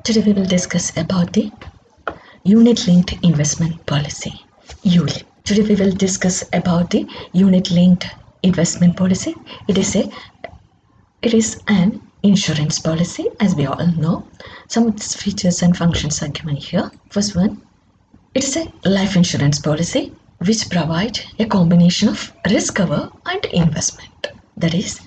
Today we will discuss about the unit-linked investment policy, ULIP. Today we will discuss about the unit-linked investment policy. It is an insurance policy, as we all know. Some of its features and functions are given here. First one, it is a life insurance policy which provides a combination of risk cover and investment. That is,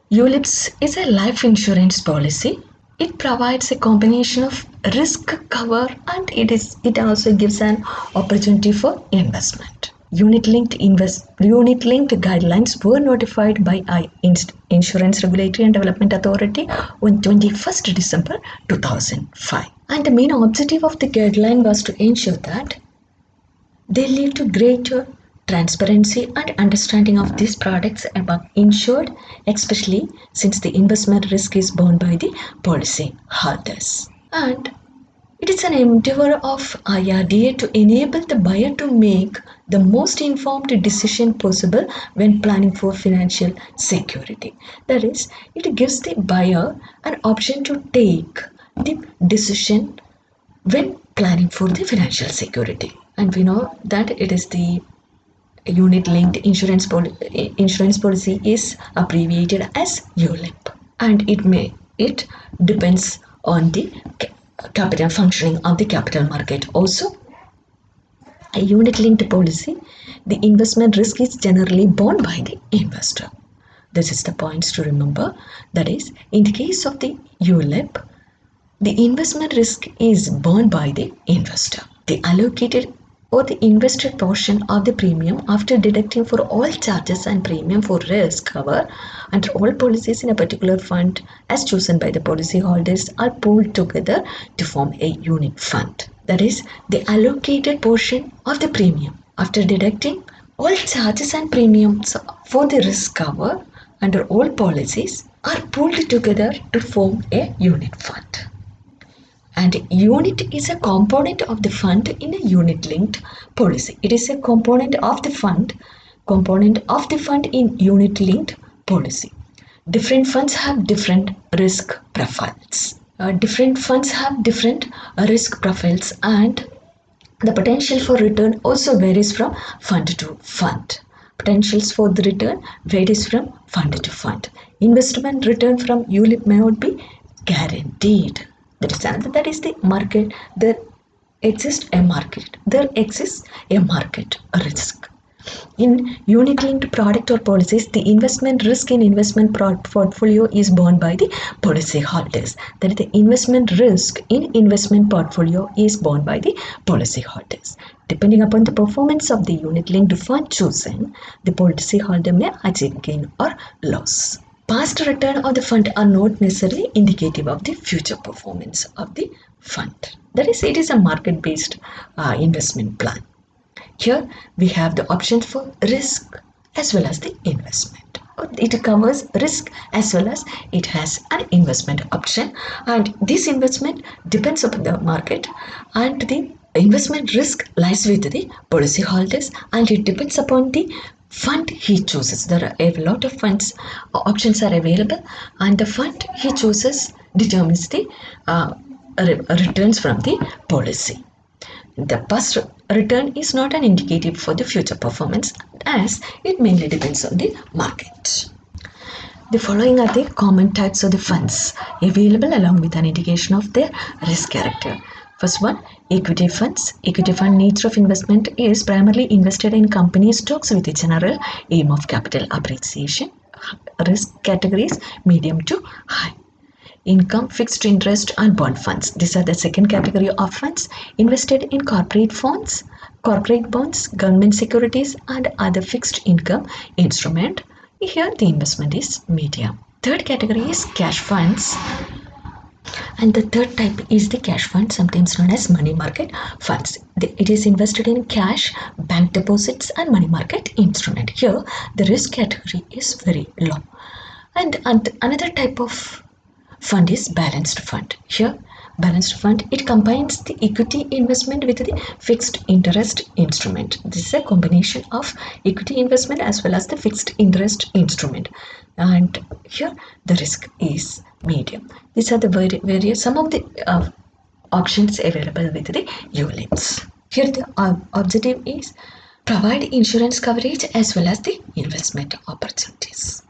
ULIPs is a life insurance policy. It provides a combination of risk cover and it also gives an opportunity for investment. Unit-linked guidelines were notified by Insurance Regulatory and Development Authority on 21st December 2005. And the main objective of the guideline was to ensure that they lead to greater transparency and understanding of these products among insured, especially since the investment risk is borne by the policy holders. And it is an endeavor of IRDA to enable the buyer to make the most informed decision possible when planning for financial security. That is, it gives the buyer an option to take the decision when planning for the financial security. And we know that it is the unit-linked insurance policy is abbreviated as ULIP, and it depends on the capital functioning of the capital market. Also, a unit-linked policy, the investment risk is generally borne by the investor. This is the points to remember. That is, in the case of the ULIP, the investment risk is borne by the investor. The allocated or the invested portion of the premium after deducting for all charges and premium for risk cover under all policies in a particular fund as chosen by the policyholders are pooled together to form a unit fund. That is, the allocated portion of the premium after deducting all charges and premiums for the risk cover under all policies are pooled together to form a unit fund. And unit is a component of the fund in a unit-linked policy. It is a component of the fund in unit-linked policy. Different funds have different risk profiles. And the potential for return also varies from fund to fund. Potentials for the return varies from fund to fund. Investment return from ULIP may not be guaranteed. That is the market. There exists a market risk. In unit-linked product or policies, the investment risk in investment portfolio is borne by the policyholders. That is, the investment risk in investment portfolio is borne by the policyholders. Depending upon the performance of the unit-linked fund chosen, the policyholder may achieve gain or loss. Past return of the fund are not necessarily indicative of the future performance of the fund. That is, it is a market-based investment plan. Here we have the options for risk as well as the investment. It covers risk as well as it has an investment option, and this investment depends upon the market, and the investment risk lies with the policyholders, and it depends upon the fund he chooses. There are a lot of funds options are available, and the fund he chooses determines the returns from the policy. The past return is not an indicative for the future performance, as it mainly depends on the market. The following are the common types of the funds available along with an indication of their risk character. First one, equity funds. Equity fund nature of investment is primarily invested in company stocks with a general aim of capital appreciation. Risk categories medium to high. Income, fixed interest and bond funds. These are the second category of funds invested in corporate bonds, government securities and other fixed income instrument. Here the investment is medium. Third category is cash funds. And the third type is the cash fund, sometimes known as money market funds. It is invested in cash, bank deposits and money market instrument. Here the risk category is very low. And another type of fund is balanced fund. Here balanced fund, it combines the equity investment with the fixed interest instrument. This is a combination of equity investment as well as the fixed interest instrument, and here the risk is medium. These are the various some of the options available with the Ulips. Here the objective is provide insurance coverage as well as the investment opportunities.